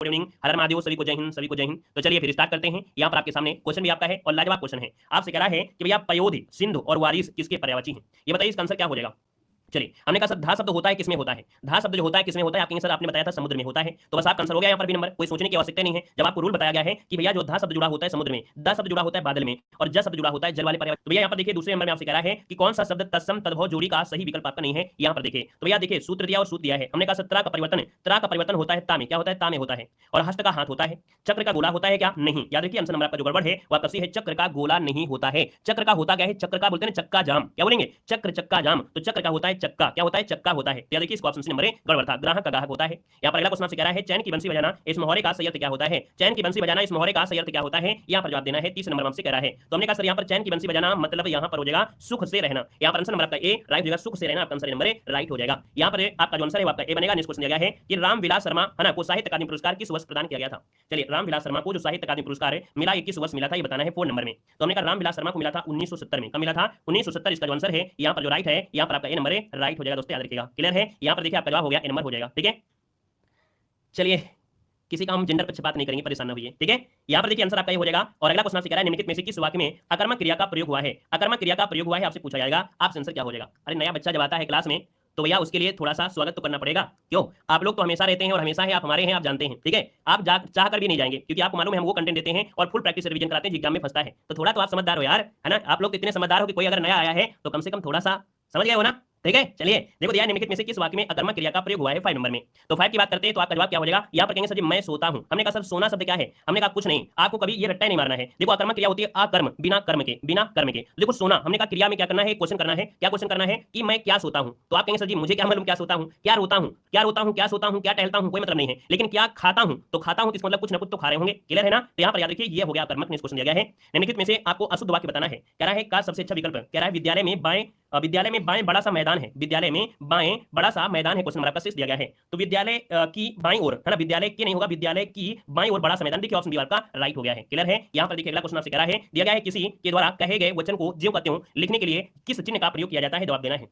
Good evening, हर हर महादेव, सभी को जय हिंद, सभी को जय हिंद। तो चलिए फिर स्टार्ट करते हैं। यहाँ पर आपके सामने क्वेश्चन भी आपका है और लाजवाब क्वेश्चन है। आपसे कह रहा है कि भैया पयोधि, सिंधु और वारिस किसके पर्यायवाची हैं? ये बताइए इसका आंसर क्या हो जाएगा। चलिए, हमने कहा सर धा शब्द होता है किसमें होता है? धा शब्द जो होता है किसमें होता है? आपके सर आपने बताया था समुद्र में होता है। तो बस आपका आंसर हो गया यहाँ पर भी नंबर, कोई सोचने की आवश्यकता नहीं है। जब आपको रूल बताया गया है कि भैया जो धा शब्द जुड़ा होता है समुद्र में, द शब्द जुड़ा होता है बादल में और ज शब्द जुड़ा होता है जल वाले पर्यावरण। तो भैया यहाँ पर देखिए दूसरे नंबर में आपसे कह रहा है कि कौन सा शब्द तत्सम तद्भव जोड़ी का सही विकल्प आपका नहीं है। यहाँ पर देखिए, तो भैया देखिए सूत्र दिया और सूत्र दिया है। हमने कहा सर त्रा का परिवर्तन होता है ता में, क्या होता है? ता में होता है। और हस्त का हाथ होता है। चक्र का गोला होता है क्या? नहीं। याद रखिए आंसर नंबर आपका जो गड़बड़ है वो आपका सी है, चक्र का गोला नहीं होता है। चक्र का होता क्या है? चक्र का बोलते हैं चक्का जाम, क्या बोलेंगे? चक्र चक्का जाम। तो चक्र का होता है चक्का, क्या होता है? चक्का होता है। याद रखिए इसको ऑप्शन सी नंबर गड़बड़ था। ग्राहक का ग्राहक होता है। यहाँ पर अगला क्वेश्चन आपसे कह रहा है चैन की बंसी बजाना इस मोहरे का संयंत्र क्या होता है? चैन की बंसी बजाना इस मोहरे का संयंत्र क्या होता है? यहाँ पर जवाब देना है। तीसरे नंबर में आपसे कह रहा है। तो हमने कहा सर यहाँ पर चैन की बंसी बजाना मतलब यहाँ पर हो जाएगा सुख से रहना। यहाँ पर आंसर नंबर आपका ए राइट हो जाएगा, सुख से रहना आपका आंसर नंबर राइट हो जाएगा। यहाँ पर आपका जो आंसर है आपका ए बनेगा। नेक्स्ट क्वेश्चन दिया गया है कि रामविलास शर्मा है ना को साहित्य अकादमी पुरस्कार किस वर्ष प्रदान किया गया था? चलिए, रामविलास शर्मा को जो साहित्य अकादमी पुरस्कार मिला ये किस वर्ष मिला था ये बताना है 4 नंबर में। तो हमने कहा रामविलास शर्मा को मिला था 1970 में। कब मिला था? 1970। इसका जो आंसर है यहाँ पर जो राइट है यहाँ पर आपका ए नंबर राइट हो जाएगा। दोस्तों याद रखिएगा, क्लियर है? यहाँ पर देखिए आपका जवाब हो गया ए नंबर हो जाएगा। ठीक है, चलिए किसी का हम जेंडर पक्षपात नहीं करेंगे, परेशान ना होइए। ठीक है, यहाँ पर देखिए आंसर आपका ये हो जाएगा। और अगला क्वेश्चन आपसे कह रहा है निम्नलिखित में से किस वाक्य में अकर्मक क्रिया का प्रयोग हुआ है? अकर्मक क्रिया का प्रयोग हुआ है आपसे पूछा जाएगा, आपसे आंसर क्या हो जाएगा? अरे नया बच्चा जब आता है क्लास में तो भैया उसके लिए थोड़ा सा स्वागत तो करना पड़ेगा। क्यों? आप लोग तो हमेशा रहते हैं और हमेशा है, आप हमारे हैं, आप जानते हैं। ठीक है, आप चाह कर भी नहीं जाएंगे क्योंकि आपको मालूम है हम वो कंटेंट देते हैं और फुल प्रैक्टिस रिवीजन कराते हैं, एग्जाम में फंसता है। तो थोड़ा तो आप समझदार हो यार, है ना? आप लोग तो इतने समझदार हो कि कोई अगर नया आया है तो कम से कम थोड़ा सा समझ गए हो ना? ठीक है, चलिए देखो दिया निम्नलिखित में से किस वाक्य में अकर्मक क्रिया का प्रयोग हुआ है 5 नंबर में। तो 5 की बात करते हैं तो आपका जवाब क्या हो जाएगा? यहाँ पर कहेंगे सर जी मैं सोता हूं। हमने कहा सर सोना शब्द क्या है? हमने कहा कुछ नहीं, आपको कभी ये रट्टा नहीं मारना है। देखो अकर्मक क्रिया होती है अकर्म, बिना कर्म के, बिना कर्म के। देखो सोना, हमने कहा क्रिया में क्या करना है? क्वेश्चन करना है। क्या क्वेश्चन करना है? कि मैं क्या सोता हूं। तो आप कहेंगे सर जी मुझे क्या मालूम क्या सोता हूं, क्या रोता हूं, क्या रोता हूं, क्या सोता हूं, क्या टहलता हूं, कोई मतलब नहीं है। लेकिन क्या खाता हूं, तो खाता हूं किसका मतलब कुछ ना कुछ तो खा रहे होंगे। क्लियर है ना? तो यहाँ पर याद रखिए ये हो गया अकर्मक। नेक्स्ट क्वेश्चन दिया गया है निम्नलिखित में से आपको अशुद्ध वाक्य बताना है। कह रहा है का सबसे अच्छा विकल्प कह रहा है विद्यालय में बाएं बड़ा सा मैदान है। विद्यालय में बाएं बड़ा सा मैदान है, क्वेश्चन नंबर आपका 6 दिया गया है। तो विद्यालय की बाईं ओर, है ना, विद्यालय की नहीं होगा, विद्यालय की बाईं ओर बड़ा सा मैदान। देखिए ऑप्शन डी आपका राइट हो गया है। क्लियर है? यहाँ पर देखिए अगला क्वेश्चन आपसे कह रहा है दिया गया है किसी के द्वारा कहे गए वचन को ज्यों का त्यों लिखने के लिए किस चिन्ह का प्रयोग किया जाता है? जवाब देना है।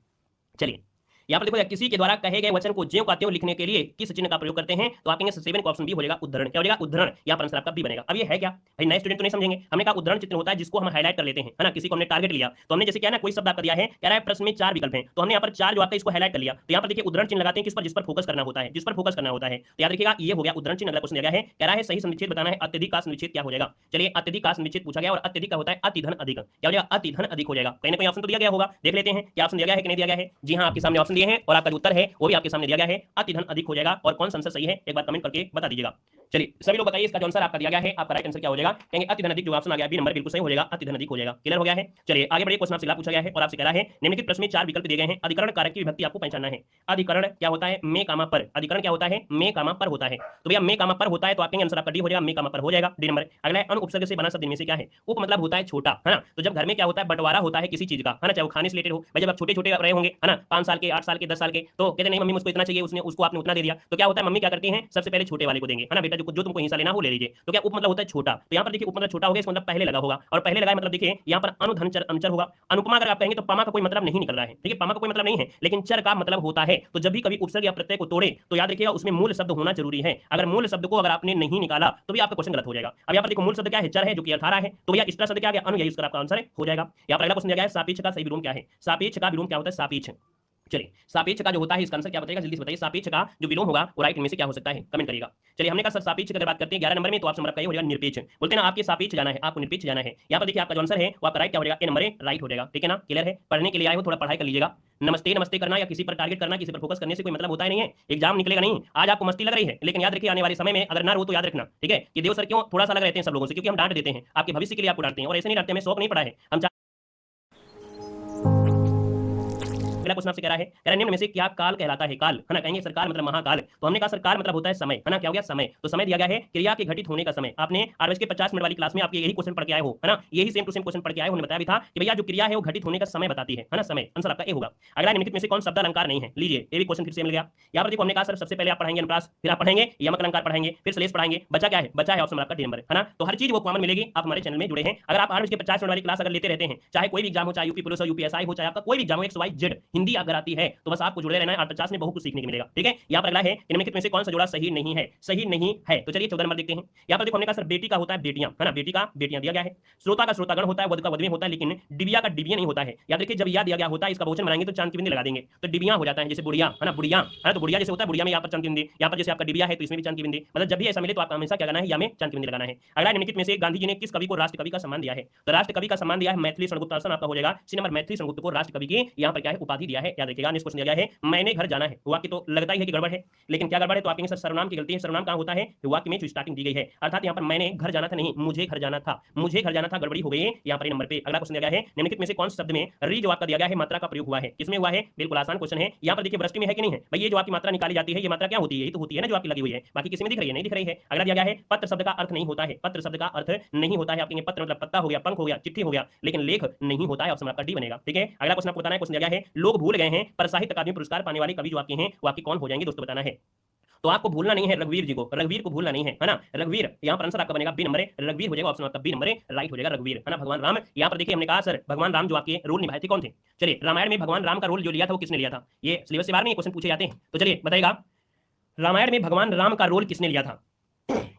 चलिए यहाँ पर देखो किसी के द्वारा कहे गए वचन को ज्यों का त्यों लिखने के लिए किस चिन्ह का प्रयोग करते हैं? तो आप कहेंगे 7 का ऑप्शन बी हो जाएगा उद्धरण। क्या हो जाएगा? उद्धरण। यहाँ पर आंसर आपका बी बनेगा। अब ये है क्या भाई, नए स्टूडेंट तो नहीं समझेंगे। हमने कहा उद्धरण चित्र होता है जिसको हम हाईलाइट कर लेते हैं, है ना? किसी को हमने टारगेट लिया तो हमने जैसे क्या ना कोई शब्द आपका दिया है, कह रहा है प्रश्न में 4 विकल्प हैं तो हमने यहाँ पर 4 जो आपका इसको हाईलाइट कर लिया। तो यहाँ पर देखिए उद्धरण चिन्ह लगाते हैं किस पर? जिस पर फोकस करना होता है, जिस पर फोकस करना होता है। तो याद रखिएगा ये हो गया उद्धरण चिन्ह। अगला क्वेश्चन दिया गया है, कह रहा है सही संविच्छेद बताना है। अत्यधिक का संविच्छेद क्या हो जाएगा? चलिए अत्यधिक का संविच्छेद पूछा गया और अत्यधिक का होता है अति धन अधिक। क्या हो जाएगा? अति धन अधिक हो जाएगा। कहीं ना कहीं ऑप्शन तो दिया गया होगा, देख लेते हैं क्या ऑप्शन दिया गया है कि नहीं दिया गया है। जी हाँ, आपके सामने ऑप्शन दिए हैं और आपका जो उत्तर है वो भी आपके सामने दिया गया है, अति धन अधिक हो जाएगा। और कौन सा आंसर सही है एक बार कमेंट करके बता दीजिएगा। चलिए सभी लोग बताइए इसका जो आंसर आपका दिया गया है आपका राइट आंसर क्या हो जाएगा? कहेंगे अति धन अधिक, जो ऑप्शन आ गया बी नंबर बिल्कुल सही हो जाएगा, अति धन अधिक हो जाएगा। क्लियर हो गया है? चलिए आगे बढ़िए। क्वेश्चन आपसे पूछा गया है और आपसे कह रहा है निम्नलिखित प्रश्न में 4 विकल्प दिए गए हैं। अधिकरण कारक की विभक्ति आपको पहचानना है। अधिकरण क्या होता है? में कामा पर। अधिकरण क्या होता है? में कामा पर होता है। तो भैया में कामा पर होता है तो आपके आंसर आपका डी हो जाएगा, में कामा पर हो जाएगा, डी नंबर। अगला है अन उपसर्ग से बना शब्द इनमें से क्या है? उप मतलब होता है छोटा, है ना? तो जब घर में क्या होता है बंटवारा होता है किसी चीज का, है ना, चाहे वो खाने से रिलेटेड हो। भाई जब आप छोटे छोटे रहे होंगे, है ना, 5 साल के, 8 साल के, 10 साल के, तो कहते नहीं मम्मी मुझको इतना चाहिए, उसने उसको आपने उतना दे दिया। तो क्या होता है मम्मी क्या करती है सबसे पहले छोटे वाले को देंगे, है ना, बेटा जो तुमको हिस्सा लेना हो ले लीजिए। तो क्या उप मतलब होता है छोटा। तो यहाँ पर देखिए उप मतलब छोटा हो गया, इसका मतलब पहले लगा होगा और पहले लगा मतलब देखिए यहाँ पर अनुधन चर अंचर होगा। अनुपमा अगर आप कहेंगे तो पमा का कोई मतलब नहीं निकल रहा है। ठीक है, पमा का कोई मतलब नहीं है लेकिन चर का मतलब होता है। तो जब भी कभी उपसर्ग या प्रत्यय को तोड़े तो याद रखिएगा उसमें मूल शब्द होना जरूरी है। अगर मूल शब्द को अगर आपने नहीं निकाला तो भी आपका क्वेश्चन गलत हो जाएगा। अब यहाँ पर देखो मूल शब्द क्या है? चर है जो कि अर्थ आ रहा है। तो भैया इसका शब्द क्या आ गया? अनु, यही इसका आपका आंसर हो जाएगा। यहाँ पर अगला क्वेश्चन दिया गया है सापेक्ष का सही विलोम क्या है? सापेक्ष का विलोम क्या होता है? सापेक्ष। चलिए सापेक्ष का जो होता है इसका आंसर क्या बताइएगा? जल्दी से बताइए। सापेक्ष का जो विलोम होगा वो राइट इनमें से क्या हो सकता है? कमेंट करिएगा। चलिए हमने कहा सर सापेक्ष की अगर बात करते हैं 11 नंबर में तो आप नंबर का हो जाएगा निरपेक्ष। बोलते हैं ना आपके सापेक्ष जाना है, आपको निरपेक्ष जाना है। यहाँ पर देखिए आपका जो आंसर है वो आपका राइट क्या हो जाएगा? ए नंबर राइट हो जाएगा। ठीक है ना? क्लियर है? पढ़ने के लिए आए हो थोड़ा पढ़ाई कर लीजिएगा। नमस्ते नमस्ते करना या किसी पर टारगेट करना, किसी पर फोकस करने से कोई मतलब होता ही नहीं है। एग्जाम निकलेगा नहीं। आज आपको मस्ती लग रही है लेकिन याद रखिए आने वाले समय में अगर ना रो तो याद रखना, ठीक है, कि देव सर क्यों थोड़ा सा लग रहते हैं सब लोगों से, क्योंकि हम डांट देते हैं आपके भविष्य के लिए, आपको डांटते हैं और ऐसे नहीं डांटते, हमें शौक नहीं पड़ा है। हम अगला क्वेश्चन आपसे कह रहा है, कह रहा निम्न में से क्या काल कहलाता है? काल, है ना, कहेंगे सरकार मतलब महाकाल। तो हमने कहा सरकार मतलब होता है समय, है ना, क्या हो गया? समय। तो समय दिया गया है क्रिया के घटित होने का समय। आपने 8:50 वाली क्लास में आपके यही क्वेश्चन पढ़ के आए हो, है ना, यही सेम टू सेम क्वेश्चन पढ़ के आए हो। बताया भी था कि भैया जो क्रिया है वो घटित होने का समय बताती है ना, समय। आंसर आपका ए होगा। अगला निम्नलिखित में से कौन शब्द अलंकार नहीं है? लीजिए ये भी क्वेश्चन फिर से मिल गया। यहाँ पर देखो हमने कहा सर सबसे पहले आप पढ़ाएंगे अनुप्रास, फिर आप पढ़ेंगे यमक अलंकार पढ़ेंगे, फिर श्लेष पढ़ाएंगे। बचा क्या है? बचा है ऑप्शन आपका डी नंबर, है ना। तो हर चीज वो कॉमन मिलेगी। आप हमारे चैनल में जुड़े हैं। अगर आप 8:50 वाली क्लास अगर लेते रहते हैं, चाहे कोई भी एग्जाम हो, चाहे यूपी पुलिस हो, यूपीएसआई हो, चाहे आपका कोई भी एग्जाम हो, XYZ, हिंदी अगर आती है तो बस आपको जुड़े रहना है, 850 में बहुत कुछ सीखने को मिलेगा। ठीक है, यहाँ पर अगला है निम्नलिखित में से कौन सा जोड़ा सही नहीं है, सही नहीं है। तो चलिए 14 नंबर देखते हैं। यहाँ पर देखो हमने कहा सर बेटी का होता है बेटियां, है ना, बेटी का बेटियां दिया गया है, श्रोता का श्रोतागण होता है, वध का वधवी होता है, लेकिन डिबिया का डिबिया नहीं होता है। याद देखिए जब याद दिया गया होता है इसका बहुवचन बनाएंगे तो चांद की बिंदी लगा देंगे तो डिबिया हो जाता है, जैसे बुढ़िया, है ना, बुढ़िया, है ना, तो बुढ़िया जैसे होता है बुढ़िया में यहाँ पर चांद की बिंदी, यहाँ पर जैसे आपका डिबिया है तो इसमें भी चांद की बिंदी, मतलब जब भी ऐसा मिले तो आपका हमेशा क्या करना है, या में चांद की बिंदी लगाना है। अगला निम्नलिखित में से गांधी जी ने किस कवि को राष्ट्र कवि का सम्मान दिया है, तो राष्ट्र कवि का सम्मान दिया है मैथिली शरणगुप्त, आसन आपका हो जाएगा सी नंबर, मैथिली शरणगुप्त को राष्ट्र कवि की यहाँ पर क्या है उपाधि दिया है। याद रखिएगा नेक्स्ट क्वेश्चन दिया गया है मैंने घर जाना है, वाक्य तो लगता ही है कि गड़बड़ है, लेकिन क्या गड़बड़ है तो आप कहेंगे सर सर्वनाम की गलती है, सर्वनाम कहां होता है, वाक्य में जो स्टार्टिंग दी गई है, अर्थात यहाँ पर मैंने घर जाना था नहीं मुझे घर जाना था, मुझे घर जाना था गड़बड़ी हो गई यहाँ पर नंबर पे। अगला क्वेश्चन दिया गया है निम्नलिखित में से कौन से शब्द में री जो आपका दिया गया है मात्रा का प्रयोग हुआ है, किसमें हुआ है, बिल्कुल आसान क्वेश्चन है। यहाँ पर देखिए वृष्टि में है कि नहीं है भाई, ये जो आपकी मात्रा निकाली जाती है ये मात्रा क्या होती है, ये तो होती है ना जो आपकी लगी हुई है, बाकी किसी में दिख रही है नहीं दिख रही है। अगला दिया गया है पत्र शब्द का अर्थ नहीं होता है, पत्र शब्द का अर्थ नहीं होता है, आप कहेंगे पत्र मतलब पत्ता हो गया, पंख हो गया, चिट्ठी हो गया, लेकिन लेख नहीं होता है, ऑप्शन आपका डी बनेगा। ठीक है, अगला क्वेश्चन आपको बताना है, क्वेश्चन दिया गया है लोग भूल गए हैं पर साहित्य अकादमी पुरस्कार पाने वाले कवि जो आपके हैं वो आपके कौन हो जाएंगे दोस्तों बताना है। तो आपको भूलना नहीं है रघुवीर जी को, रघुवीर को भूलना नहीं है ना, रघुवीर यहाँ पर आंसर आपका बनेगा बी नंबर, रघुवीर हो जाएगा ऑप्शन आपका बी नंबर राइट हो जाएगा रघुवीर, है ना। भगवान राम यहाँ पर देखिए हमने कहा सर भगवान राम जो आपके रोल निभाए थे कौन थे, चलिए रामायण में भगवान राम का रोल जो लिया था वो किसने लिया था, ये सिलेबस से बाहर नहीं क्वेश्चन पूछे जाते हैं, तो चलिए बताइएगा रामायण में भगवान राम का रोल किसने लिया था,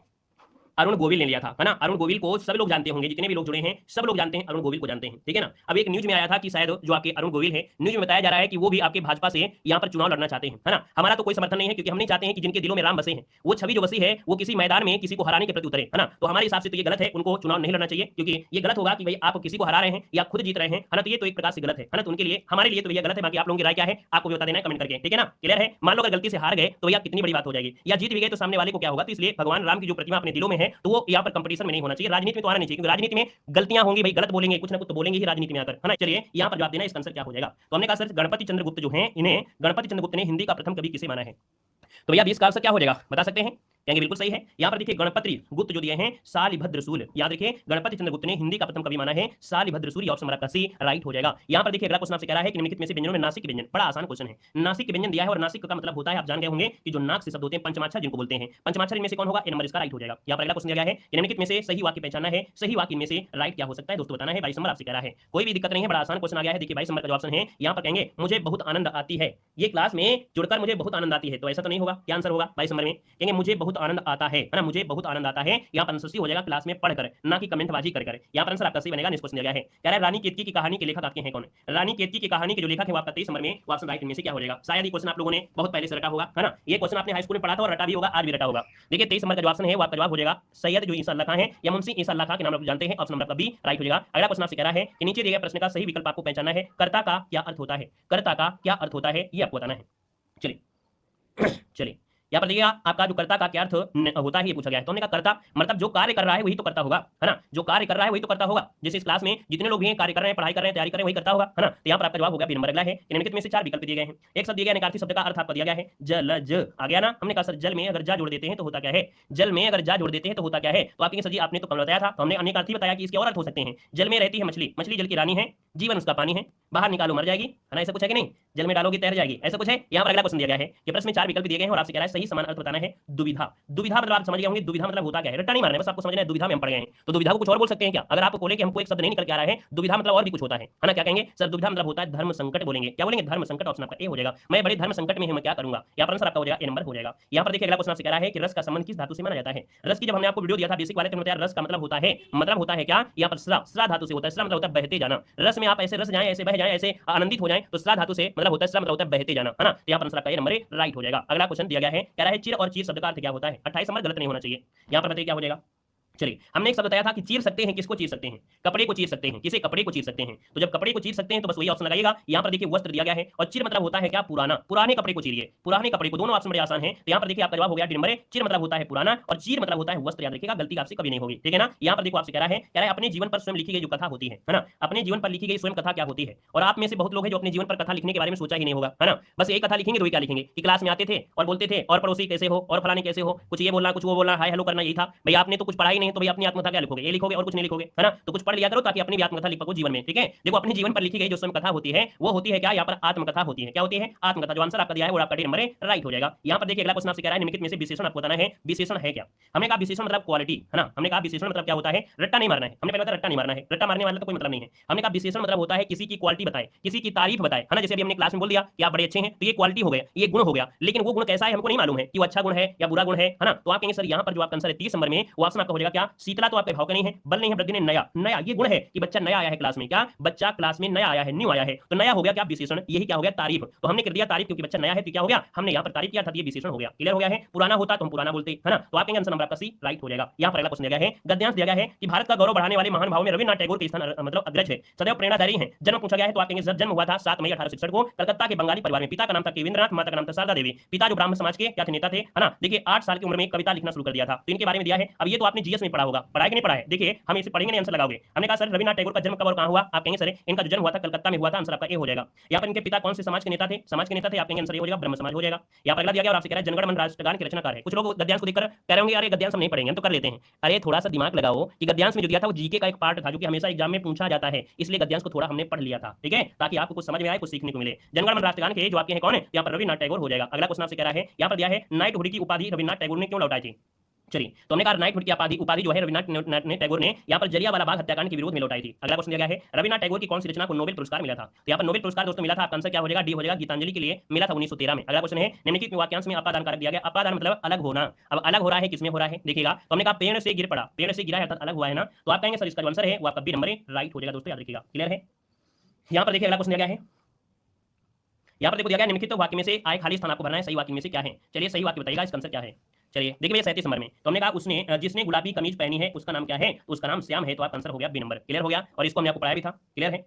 अरुण गोविल ने लिया था, है ना। अरुण गोविल को सब लोग जानते होंगे, जितने भी लोग जुड़े हैं सब लोग जानते हैं अरुण गोविल को जानते हैं, ठीक है ना। अब एक न्यूज में आया था कि शायद जो आपके अरुण गोविल है, न्यूज में बताया जा रहा है कि वो भी आपके भाजपा से यहाँ पर चुनाव लड़ना चाहते हैं, है ना। हमारा तो कोई समर्थन नहीं है क्योंकि हम नहीं चाहते हैं कि जिनके दिलों में राम बसे हैं वो छवि जो बसी है वो किसी मैदान में किसी को हराने के प्रति उतरे, है ना। तो हमारे हिसाब से तो ये गलत है, उनको चुनाव नहीं लड़ना चाहिए क्योंकि ये गलत होगा कि भाई आप किसी को हरा रहे हैं या खुद जीत रहे हैं, है ना, तो ये तो एक प्रकार से गलत है ना। तो उनके लिए हमारे लिए तो भैया गलत है, बाकी आप लोगों की राय क्या है आपको भी बता देना है कमेंट करके, ठीक है ना, क्लियर है। मान लो अगर गलती से हार गए तो भैया कितनी बड़ी बात हो जाएगी, या जीत भी गए तो सामने वाले को क्या होगा। तो इसलिए भगवान राम की जो प्रतिमा अपने दिलों में है तो वो यहाँ पर कंपटीशन में नहीं होना चाहिए, राजनीति में तो आना नहीं चाहिए क्योंकि राजनीति में गलतियां होंगी भाई, गलत बोलेंगे कुछ ना कुछ तो बोलेंगे ही राजनीति में आकर, है ना। चलिए यहाँ पर जवाब देना इसका आंसर क्या हो जाएगा। तो हमने कहा सर गणपति चंद्रगुप्त जो है इन्हें गणपति चंद्रगुप्त ने हिंदी का प्रथम कवि किसे माना है, तो भैया 20 का आंसर क्या हो जाएगा बता सकते हैं, कहेंगे बिल्कुल सही है। यहाँ पर देखिए गणपति गुप्त जो दिए हैं शालिभद्र सूल, याद रखिए गणपति चंद्रगुप्त ने हिंदी का प्रथम कवि माना है शालिभद्र सूल, ऑप्शन हमारा सी राइट हो जाएगा। यहाँ पर देखिए अगला क्वेश्चन आपसे कह रहा है कि निम्नलिखित में से व्यंजनों में नासिक व्यंजन, बड़ा आसान क्वेश्चन है, नासिक व्यंजन दिया है और नासिक का मतलब होता है आप जान गए होंगे कि जो नाक से शब्द होते हैं पंचमाक्षर जिनको बोलते हैं, पंचमाक्षर में से कौन होगा, ए नंबर इसका राइट हो जाएगा। यहाँ पर अगला क्वेश्चन दिया गया है कि निम्नलिखित में से सही वाक्य पहचानना है, सही वाक्य में से राइट क्या हो सकता है दोस्तों बताना है। 22 नंबर आपसे कह रहा है, कोई भी दिक्कत नहीं है, बड़ा आसान क्वेश्चन आ गया है। देखिए 22 नंबर का जो ऑप्शन है यहाँ पर कहेंगे मुझे बहुत आनंद आती है, ये क्लास में जुड़कर मुझे बहुत आनंद आती है, तो ऐसा तो नहीं होगा, क्या आंसर होगा 22 नंबर में, कहेंगे मुझे बहुत आनंद आता है ना, मुझे बहुत आनंद आता है। यहाँ पर आंसर सी हो जाएगा क्लास में पढ़कर, ना कि कमेंटबाजी कर कर। यहाँ पर आंसर आपका सही बनेगा। नेक्स्ट क्वेश्चन दिया गया है, कह रहा है रानी केतकी की कहानी के लेखक आपके हैं कौन, रानी केतकी की कहानी के जो लेखक है वो आपका 23 नंबर में ऑप्शन राइट में से क्या हो जाएगा। शायद ये क्वेश्चन आप लोगों ने बहुत पहले से रटा होगा, है ना, ये क्वेश्चन आपने हाई स्कूल में पढ़ा था और रटा भी होगा, आज भी रटा होगा। देखिए 23 नंबर का जो ऑप्शन है वो आपका जवाब हो जाएगा सैयद जो ईसा अल्लाह खां है या मुंशी ईसा अल्लाह खां के नाम आप जानते हैं, ऑप्शन नंबर का बी राइट हो जाएगा। अगला क्वेश्चन आपसे कह रहा है कि नीचे दिए गए प्रश्न का सही विकल्प आपको पहचानना है, कर्ता का क्या अर्थ होता है, कर्ता का क्या अर्थ होता है ये आपको बताना है। चलिए चलिए यहाँ पर देखिएगा आपका जो कर्ता का क्या अर्थ होता है ये पूछा गया है। तो हमने कहा कर्ता मतलब जो कार्य कर रहा है वही तो करता होगा, है ना, जो कार्य कर रहा है वही तो करता होगा। जैसे इस क्लास में जितने लोग भी हैं कार्य कर रहे हैं, पढ़ाई कर रहे हैं, तैयारी कर रहे हैं, वही करता होगा, है ना। तो यहाँ पर आपका जवाब हो गया बी नंबर। अगला है निम्नलिखित में से 4 विकल्प दिए गए हैं, एक शब्द दिया गया निकार्थी शब्द का अर्थ आपको दिया गया है जलज, आ गया ना। हमने कहा सर जल में अगर जा जोड़ देते हैं तो होता क्या है, जल में अगर जा जोड़ देते हैं तो होता क्या है, तो आपके सर जी आपने तो कल बताया था, तो हमने अनेकार्थी बताया कि इसके और अर्थ हो सकते हैं। जल में रहती है मछली, मछली जल की रानी है, जीवन उसका पानी है, बाहर निकालो मर जाएगी, है ना, ऐसा कुछ है कि नहीं, जल में डालोगी तैर जाएगी, ऐसा कुछ है। यहाँ पर अगला क्वेश्चन दिया गया है कि प्रश्न में 4 विकल्प दिए गए हैं और आपसे कह रहा है सही समान अर्थ बताना है। दुविधा, दुविधा मतलब आप समझ गए होंगे, दुविधा मतलब होता क्या है, रट्टा नहीं मारना है, बस आपको समझना है दुविधा में हम पढ़ गए हैं। तो दुविधा को कुछ और बोल सकते हैं क्या, अगर आपको बोले कि हमको एक शब्द नहीं निकल के आ रहा है, दुविधा मतलब और भी कुछ होता है ना, क्या कहेंगे सर दुविधा मतलब होता है धर्म संकट, बोलेंगे क्या बोलेंगे धर्म संकट, ऑप्शन आपका ए हो जाएगा। मैं बड़े धर्म संकट में हूं मैं क्या करूंगा, यहाँ पर आंसर आपका हो जाएगा ए नंबर हो जाएगा। यहाँ पर देखिए अगला क्वेश्चन आपसे कह रहा है कि रस का संबंध किस धातु से माना जाता है। रस की जब हमने आपको वीडियो दिया था बेसिक वाले तो बताया रस का मतलब होता है, मतलब होता है क्या, यहाँ पर स्रा, स्रा धातु से होता है, स्रा मतलब होता है बहते जाना, रस में आप ऐसे रस जाएं, ऐसे बह जाएं, ऐसे आनंदित हो जाएं, तो स्रा धातु से मतलब होता है, स्रा मतलब होता है बहते जाना, है ना। तो यहाँ पर आंसर आपका ए नंबर राइट हो जाएगा। अगला क्वेश्चन दिया गया है, कह रहा है चिर और चीर शब्द का अर्थ क्या होता है। 28 नंबर गलत नहीं होना चाहिए, यहाँ पर बताइए क्या हो जाएगा। चलिए हमने एक शब्द बताया था कि चीर सकते हैं, किसको चीर सकते हैं, कपड़े को चीर सकते हैं, किसे कपड़े को चीर सकते हैं। तो जब कपड़े को चीर सकते हैं तो बस वही ऑप्शन लगाइएगा। यहाँ पर देखिए वस्त्र दिया गया है और चीर मतलब होता है क्या, पुराना, पुराने कपड़े को चीरिए, पुराने कपड़े को, दोनों ऑप्शन बड़े आसान है। तो यहाँ पर देखिए आपका जवाब हो गया नंबर, चीर मतलब होता है पुराना और चीर मतलब होता है वस्त्र, याद रखिएगा गलती आपसे कभी नहीं होगी, ठीक है ना। यहाँ पर देखो आपसे कह रहा है अपने जीवन पर स्वयं लिखी गई जो कथा होती है ना, अपने जीवन पर लिखी गई स्वयं कथा क्या होती है। और आप में से बहुत लोग हैं जो अपने जीवन पर कथा लिखने के बारे में सोचा ही नहीं होगा, है ना, बस एक कथा लिखेंगे तो क्या लिखेंगे कि क्लास में आते थे और बोलते थे और पड़ोसी कैसे हो और फलाने कैसे हो, कुछ ये बोलना कुछ वो बोलना, हाय हेलो करना, यही था। भाई आपने तो कुछ पढ़ा ही नहीं नहीं है तो भाई अपनी आत्मकथा क्या लिखोगे, ये लिखोगे और कुछ नहीं लिखोगे, है ना। तो कुछ पढ़ लिया करो ताकि अपनी भी आत्मकथा लिख पाओ जीवन में, ठीक है। देखो अपने जीवन पर लिखी गई जो समय कथा होती है वो होती है क्या, यहाँ पर आत्मकथा होती है। क्या होती है, आत्मकथा। जो आंसर आपका दिया है वो आपका डी नंबर राइट हो जाएगा। यहाँ पर देखिए अगला क्वेश्चन आपसे कह रहा है निम्नलिखित में से विशेषण आपको बताना है। विशेषण है क्या, हमने कहा विशेषण मतलब क्वालिटी, है ना। हमने कहा विशेषण मतलब क्या होता है, रट्टा नहीं मारना है। हमने पहले बताया रट्टा नहीं मारना है, रट्टा मारने वाला तो कोई मतलब नहीं है। हमने कहा विशेषण मतलब होता है किसी की क्वालिटी बताए, किसी की तारीफ बताए, है ना। जैसे अभी हमने क्लास में बोल दिया कि आप बड़े अच्छे हैं, तो ये क्वालिटी हो गया, ये गुण हो गया। लेकिन वो गुण कैसा है हमको नहीं मालूम है कि वो अच्छा गुण है या बुरा गुण है ना। तो आप कहेंगे सर यहाँ पर जो आपका आंसर है 30 नंबर में वो ऑप्शन आपका हो जाएगा क्या, शीतला तो आपके भाव का नहीं है, बल नहीं है, वृद्धि ने नया, नया ये गुण है कि बच्चा नया आया है क्लास में, क्या बच्चा क्लास में नया आया है, न्यू आया है, तो नया हो गया क्या विशेषण। यही क्या हो गया, तारीफ। तो हमने कर दिया तारीफ क्योंकि बच्चा नया है, तो क्या हो गया, हमने यहाँ पर तारीफ किया था, ये विशेषण हो गया। क्लियर हो गया है। पुराना होता तो हम पुराना बोलते, है ना। तो आपके आंसर नंबर आपका सी राइट हो जाएगा। यहाँ पर अगला क्वेश्चन दिया गया है, गद्यांश दिया गया है कि भारत का गौरव बढ़ाने वाले महान भाव में रविन्द्रनाथ टैगोर के स्थान मतलब अग्रज है, सदैव प्रेरणादायी है। जन्म पूछा गया है तो आप कहेंगे सर जन्म हुआ था 7 मई 1866 को कलकत्ता के बंगाली परिवार में। पिता का नाम था केविंद्रनाथ, माता का नाम था शारदा देवी। पिता जो ब्राह्मण समाज के क्या थे, नेता थे, है ना। देखिए 8 साल की उम्र में कविता लिखना शुरू कर दिया था, तो इनके बारे में दिया है। अब ये तो आपने जीएस में पढ़ा होगा, पढ़ाया कि नहीं पढ़ा है। देखिए हम इसे पढ़ेंगे नहीं, आंसर लगाओगे। हमने कहा सर रविन्द्रनाथ टैगोर का जन्म कब और कहां हुआ, आप कहेंगे सर इनका जो जन्म हुआ था कलकत्ता में हुआ था, आंसर आपका ए हो जाएगा। यहाँ पर इनके पिता कौन से समाज के नेता थे, समाज के नेता थे, आप कहेंगे आंसर ए हो जाएगा, ब्रह्म समाज हो जाएगा। यहाँ पर अगला दिया गया और आपसे कह रहा है जनगण मन राष्ट्रगान के रचनाकार है। कुछ लोग गद्यांश को देखकर कह रहे होंगे यार ये गद्यांश हम नहीं पढ़ेंगे, हम तो कर लेते हैं। अरे थोड़ा सा दिमाग लगाओ कि गद्यांश में जो दिया था वो जीके का एक पार्ट था जो कि हमेशा एग्जाम में पूछा जाता है, इसलिए गद्यांश को थोड़ा हमने पढ़ लिया था, ठीक है, ताकि आपको कुछ समझ में आए, कुछ सीखने को मिले। जनगण मन राष्ट्रगान के जो आपके हैं कौन है, यहाँ पर रविन्द्रनाथ टैगोर हो जाएगा। अगला क्वेश्चन आपसे कह रहा है, यहाँ पर दिया है नाइटहुड की उपाधि रविन्द्रनाथ टैगोर ने क्यों लौटाई थी। चलिए तो हमने कहा नाइटहुड की उपाधि जो है रविन्द्रनाथ टैगोर ने यहाँ पर जलियांवाला बाग हत्याकांड के विरोध में लौटाई थी। अगला क्वेश्चन दिया गया है रविन्द्रनाथ टैगोर की कौन सी रचना को नोबेल पुरस्कार मिला था। तो यहाँ पर नोबेल पुरस्कार दोस्तों मिला था, आपका आंसर क्या हो जाएगा, डी हो जाएगा, गीतांजलि के लिए मिला था 1913 में। अगला क्वेश्चन है निम्नलिखित वाक्यांश में अपादान कारक दिया गया। अपादान मतलब अलग होना। अब अलग हो रहा है किसमें हो रहा है देखिएगा, तो हमने कहा पेड़ से गिर पड़ा, पेड़ से गिरा है अर्थात अलग हुआ है ना। तो आप कहेंगे सर इसका जो आंसर है वो आपका बी नंबर राइट हो जाएगा दोस्तों, याद रखिएगा। क्लियर है। यहाँ पर देखिए अगला क्वेश्चन दिया गया है, यहाँ पर देखो दिया गया निम्नलिखित वाक्य में से आए खाली स्थान आपको भरना है, सही वाक्य में से क्या है। चलिए सही वाक्य बताइएगा, इसका आंसर क्या है। चलिए देखिए भैया 37 नंबर में तो हमने कहा उसने जिसने गुलाबी कमीज पहनी है उसका नाम क्या है, तो उसका नाम श्याम है, तो आपका आंसर हो गया बी नंबर। क्लियर हो गया, और इसको हमने आपको पढ़ाया भी था। क्लियर है।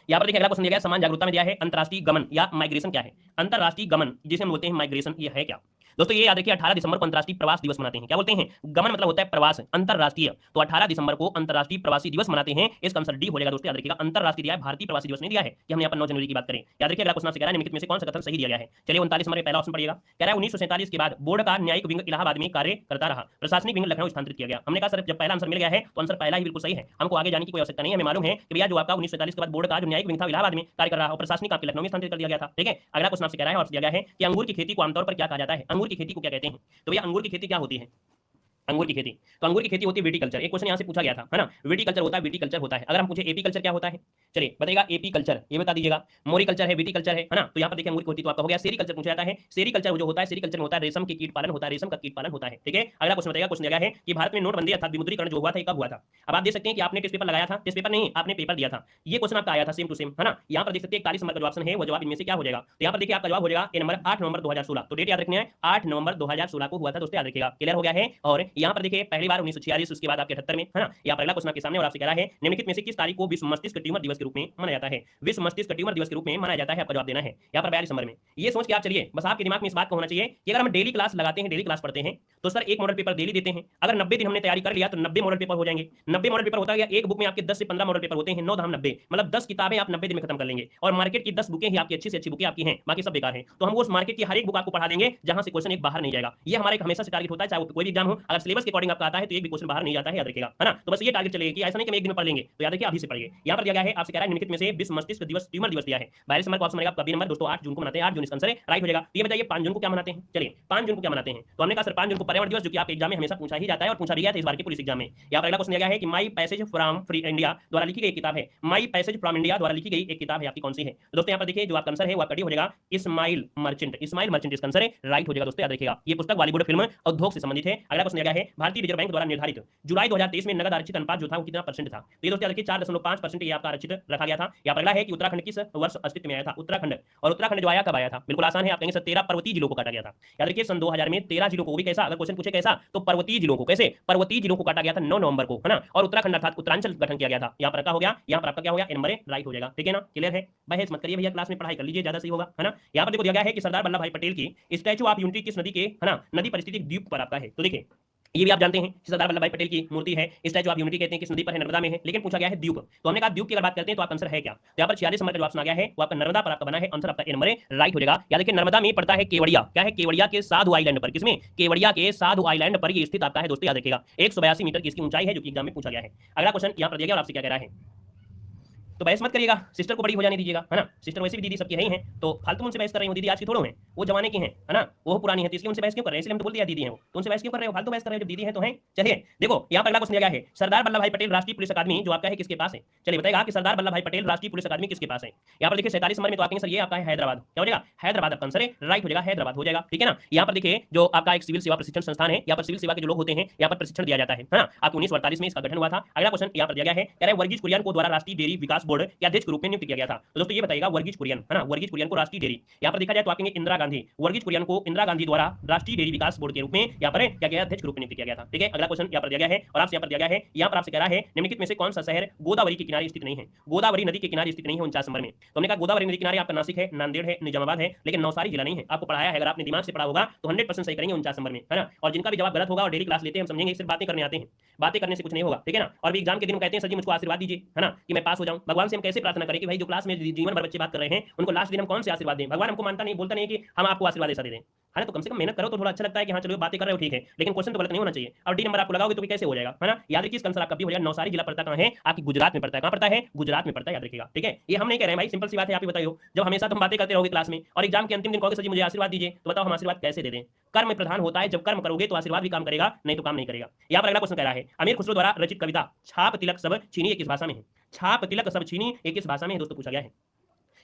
यहाँ पर देखिए अगला क्वेश्चन दिया गया समान जागरूकता में दिया है अंतरराष्ट्रीय गमन या माइग्रेशन क्या है। अंतरराष्ट्रीय गमन जिसे हम बोलते हैं माइग्रेशन, ये है क्या दोस्तों, ये याद रखिए 18 दिसंबर को अंतरराष्ट्रीय प्रवास दिवस मनाते हैं। क्या बोलते हैं, गमन मतलब होता है प्रवास, अंतरराष्ट्रीय, तो 18 दिसंबर को अंतरराष्ट्रीय प्रवासी दिवस मनाते हैं। इसका आंसर डी हो जाएगा दोस्तों, याद रखिएगा। अंतरराष्ट्रीय दिया है, भारतीय प्रवासी दिवस नहीं दिया है कि हमने यहाँ पर 9 जनवरी की बात करें। याद रखिए अगला क्वेश्चन आपसे कह रहा है निम्नलिखित में से कौन सा कथन सही दिया गया है। चलिए 39 नंबर पहला ऑप्शन पढ़िएगा, कह रहा है 1947 के बाद बोर्ड का न्यायिक विंग इलाहाबाद में कार्य करता रहा, प्रशासनिक विंग लखनऊ स्थानांतरित किया गया। हमने कहा सर जब पहला आंसर मिल गया है तो आंसर पहला ही बिल्कुल सही है, हमको आगे जाने की कोई आवश्यकता नहीं है। हमें मालूम है कि भैया जो आपका 1947 के बाद बोर्ड का जो न्यायिक विंग था इलाहाबाद में कार्य कर रहा है और प्रशासनिक आपके लखनऊ में स्थानांतरित कर दिया गया था, ठीक है। अगला क्वेश्चन आपसे कह रहा है और दिया गया है कि अंगूर की खेती को आमतौर पर क्या कहा जाता है, अंगूर की खेती को क्या कहते हैं। तो भैया अंगूर की खेती क्या होती है, अंगूर की खेती, तो अंगूर की खेती होती है विटीकल्चर। एक क्वेश्चन यहाँ से पूछा गया था, है ना, विटीकल्चर होता है, विटीकल्चर होता है। अगर हम पूछे एपी कल्चर क्या होता है, चलिए बताइएगा एपी कल्चर, ये बता दीजिएगा। मोरिकल्चर है, विटीकल्चर है ना। तो यहाँ पर देखिए अंगूर की खेती तो आपका हो गया। सेरीकल्चर पूछा जाता है, सेरीकल्चर जो होता है, सेरीकल्चर होता है रेशम की कीट पालन होता है, रेशम का कीट पालन होता है, ठीक है। अगला क्वेश्चन बताइएगा, क्वेश्चन दिया गया है कि भारत में नोटबंदी अर्थात विमुद्रीकरण जो हुआ था कब हुआ था। अब आप देख सकते हैं कि आपने टेस्ट पेपर लगाया था, टेस्ट पेपर नहीं आपने पेपर दिया था, ये क्वेश्चन आपका आया था सेम टू सेम, है ना। यहाँ पर देख सकते हैं 41 नंबर का जो ऑप्शन है वो जवाब इनमें से क्या हो जाएगा। तो यहाँ पर देखिए आपका जवाब हो जाएगा ए नंबर 8 नवंबर 2016। तो डेट याद रखनी है, 8 नवंबर 2016 को हुआ था दोस्तों, याद रखिएगा। क्लियर हो गया है। और यहाँ पर देखिए पहली बार 1946, उसके बाद आपके 78 में, है ना। यहाँ पर अगला क्वेश्चन आपके सामने और आपसे कह रहा है निम्नलिखित में से किस तारीख को विश्व मस्तिष्क ट्यूमर दिवस के रूप में मनाया जाता है। विश्व मस्तिष्क ट्यूमर दिवस के रूप में मनाया जाता है, आपका जवाब देना है। यहाँ पर 42 नंबर में ये सोच के आप चलिए, बस आपके दिमाग में इस बात को होना चाहिए कि अगर हम डेली क्लास लगाते हैं, डेली क्लास पढ़ते हैं तो सर एक मॉडल पेपर डेली देते हैं। अगर 90 दिन हमने तैयारी कर लिया तो 90 मॉडल पेपर हो जाएंगे। 90 मॉडल पेपर होता है, एक बुक में आपके 10 से 15 मॉडल पेपर होते हैं, 9 धाम 90, मतलब 10 किताबें आप 90 दिन में खत्म कर लेंगे। और मार्केट की 10 बुकें ही आपकी अच्छी से अच्छी बुकें आपकी हैं, बाकी सब बेकार हैं। तो हम उस मार्केट की हर एक बुक आपको पढ़ा देंगे जहां से क्वेश्चन एक बाहर नहीं जाएगा। ये हमारा एक हमेशा से टारगेट होता है, चाहे कोई भी एग्जाम हो, अगर सिलेबस के अकॉर्डिंग आपका आता है तो एक भी क्वेश्चन बाहर नहीं जाता है, याद रखिएगा, है ना। तो बस ये टारगेट चलेगा कि ऐसा नहीं कि हम एक दिन में पढ़ लेंगे, तो याद रखिए अभी से पढ़िए। यहाँ पर दिया गया है आपसे कह रहा है निम्नलिखित में से विश्व मस्तिष्क दिवस ट्यूमर दिवस दिया है। 42 नंबर का ऑप्शन रहेगा आपका बी नंबर दोस्तों, 8 जून को मनाते हैं, 8 जून इसका आंसर है, राइट हो जाएगा। ये बताइए 5 जून को क्या मनाते हैं। चलिए 5 जून को क्या मनाते हैं, तो हमने कहा सर 5 जून को पर्यावरण दिवस, जो कि आपके एग्जाम में हमेशा पूछा ही जाता है और पूछा भी गया था इस बार के पुलिस एग्जाम में। यहाँ पर अगला क्वेश्चन दिया गया है कि माई पैसेज फ्रॉम फ्री इंडिया द्वारा लिखी गई एक किताब है। माई पैसेज फ्रॉम इंडिया द्वारा लिखी गई एक किताब है आपकी कौन सी है। तो दोस्तों यहाँ पर देखिए जो आपका आंसर है वो आपका हो जाएगा इस्माइल मर्चेंट। इस्माइल मर्चेंट इसका आंसर है, राइट हो जाएगा दोस्तों, याद रखिएगा। ये पुस्तक बॉलीवुड फिल्म उद्योग से संबंधित है। अगला क्वेश्चन दिया गया है भारतीय रिजर्व बैंक द्वारा निर्धारित जुलाई 2023 में नगद आरक्षित अनुपात जो था वो कितना परसेंट था। तो ये दोस्तों याद रखिए 4.5% ये आपका आरक्षित रखा गया था। यहाँ पर अगला है कि उत्तराखंड किस वर्ष अस्तित्व में आया था, उत्तराखंड। और उत्तराखंड जो आया कब आया था, बिल्कुल आसान है, आप कहेंगे सर 13 पर्वतीय जिलों को काटा गया था। याद रखिए सन 2000 में 13 जिलों को, भी कैसा, अगर क्वेश्चन पूछे कैसा तो पर्वतीय जिलों को, कैसे पर्वतीय जिलों को काटा गया था 9 नवंबर को, है ना। और उत्तराखंड अर्थात उत्तरांचल गठन किया गया था। यहाँ पर क्या हो गया, यहाँ पर आपका क्या हो गया, ए नंबर राइट हो जाएगा, ठीक है ना। क्लियर है, बहस मत करिए भैया, क्लास में पढ़ाई कर लीजिए, ज्यादा सही होगा, है ना। यहाँ पर देखो दिया गया है कि सरदार वल्लभ भाई पटेल की स्टैचू ऑफ यूनिटी किस नदी के, है ना, नदी परिस्थितिक द्वीप पर आपका है। तो देखिए ये भी आप जानते हैं सरदार वल्लभ भाई पटेल की मूर्ति है, स्टैचू ऑफ यूनिटी कहते हैं, किस नदी पर है, नर्मदा में है, लेकिन पूछा गया है द्वीप। तो हमने कहा द्वीप की अगर बात करते हैं तो आपका आंसर है क्या, तो यहाँ पर 46 नंबर का जो ऑप्शन आ गया है वो आपका नर्मदा पर आपका बना है, आंसर आपका ए नंबर राइट हो जाएगा। या देखिए नर्मदा में पड़ता है केवड़िया, क्या है केवड़िया के साधु आइलैंड पर, किसमें, केवड़िया के साधु आइलैंड पर ये स्थित आपका है दोस्तों, याद रखिएगा 182 मीटर की इसकी ऊंचाई है, जो कि एग्जाम में पूछा गया है। अगला क्वेश्चन यहाँ पर दिया गया और आपसे क्या कह रहा है, तो बहस मत करिएगा, सिस्टर को बड़ी हो जाने दीजिएगा, है ना, सिस्टर वैसे भी दीदी सबकी है ही हैं, तो फालतू उनसे बहस कर रही हूँ, दीदी आज की थोड़ो हैं, वो जमाने की हैं, है ना, वो पुरानी है, तो इसलिए उनसे बहस क्यों कर रहे हैं, इसलिए हम तो बोल दिया दीदी हैं वो, तो उनसे बहस क्यों कर रहे हो, फालतू बहस कर रहे हो, जब दीदी है तो हैं। चलिए देखो यहाँ पर अगला क्वेश्चन दिया गया है, सरदार वल्लभ भाई पटेल राष्ट्रीय पुलिस अकादमी जो आपका है किसके पास है, चलिए बताएगा कि सरदार वल्लभ भाई पटेल राष्ट्रीय पुलिस अकादमी किसके पास है। यहाँ पर देखिए 47 नंबर में तो आते हैं सर, ये आपका है हैदराबाद, क्या हो जाएगा, हैदराबाद आपका आंसर है, राइट हो जाएगा, हैदराबाद हो जाएगा, ठीक है ना। यहाँ पर देखिए जो आपका एक सिविल सेवा प्रशिक्षण संस्थान है, यहाँ पर सिविल सेवा के जो लोग होते हैं यहाँ पर प्रशिक्षण दिया जाता है ना, आपको 1948 में इसका गठन हुआ था। अगला क्वेश्चन यहाँ पर दिया गया है, कह रहे वर्गीज कुरियन को द्वारा राष्ट्रीय डेयरी विकास बोर्ड के अध्यक्ष के रूप में नियुक्त किया गया था। तो दोस्तों ये बताइएगा वर्गीज कुरियन, है ना, वर्गीज कुरियन को राष्ट्रीय डेयरी, यहाँ पर देखा जाए तो आपके इंदिरा गांधी, वर्गीज कुरियन को इंदिरा गांधी द्वारा राष्ट्रीय डेयरी विकास बोर्ड के रूप में यहाँ पर क्या गया, अध्यक्ष के रूप में नियुक्त किया गया था। ठीक है, अगला क्वेश्चन यहाँ पर दिया गया है और आपसे यहाँ पर दिया गया है, यहाँ पर आपसे कह रहा है निम्नलिखित में से कौन सा शहर गोदावरी के किनारे स्थित नहीं है, गोदावरी नदी के किनारे स्थित नहीं है 49 नंबर में। तो हमने कहा गोदावरी नदी किनारे आपका नासिक है, नांदेड़ है, निजामाबाद है, लेकिन नौसारी जिला नहीं है। आपको पढ़ाया है, अगर आपने दिमाग से पढ़ा होगा तो 100% सही करेंगे 49 नंबर में, है ना। और जिनका भी जवाब गलत होगा और डेली क्लास लेते हैं हम समझेंगे सिर्फ बातें करने आते हैं, बातें करने से कुछ नहीं होगा, ठीक है ना। और भी एग्जाम के दिन कहते हैं सर जी मुझको आशीर्वाद दीजिए, है ना, कि मैं पास हो जाऊं। भगवान से हम कैसे प्रार्थना करें कि भाई जो क्लास में जीवन भर बच्चे बात कर रहे हैं उनको लास्ट दिन हम कौन से आशीर्वाद दें, भगवान हमको मानता नहीं, बोलता नहीं कि हम आपको आशीर्वाद ऐसा दे दें, है ना। तो कम से कम मेहनत करो तो थोड़ा अच्छा लगता है कि हाँ चलो बातें कर रहे हो ठीक है, लेकिन क्वेश्चन तो गलत नहीं होना चाहिए। और डी नंबर आपको लगाओगे तो भी कैसे हो जाएगा, है ना। याद रखिए इसका आंसर आपका भी हो जाएगा। नौसारी जिला पड़ता कहाँ है, आपकी गुजरात में पड़ता है, कहाँ पड़ता है, गुजरात में पड़ता है, याद रखिएगा, ठीक है। ये हम नहीं कह रहे हैं भाई, सिंपल सी बात है, आप ही बताइए, जब हमेशा तुम बातें करते रहोगे क्लास में और एग्जाम के अंतिम दिन कहोगे सर जी मुझे आशीर्वाद दीजिए, तो बताओ हम आशीर्वाद कैसे दे दें। कर्म प्रधान होता है, जब कर्म करोगे तो आशीर्वाद भी काम करेगा, नहीं तो काम नहीं करेगा। यहाँ पर अगला क्वेश्चन कह रहा है, अमीर खुसरो द्वारा रचित कविता छाप तिलक सब छीनी ये किस भाषा में है, छाप तिलक सब छीनी ये किस भाषा में है दोस्तों, पूछा गया है।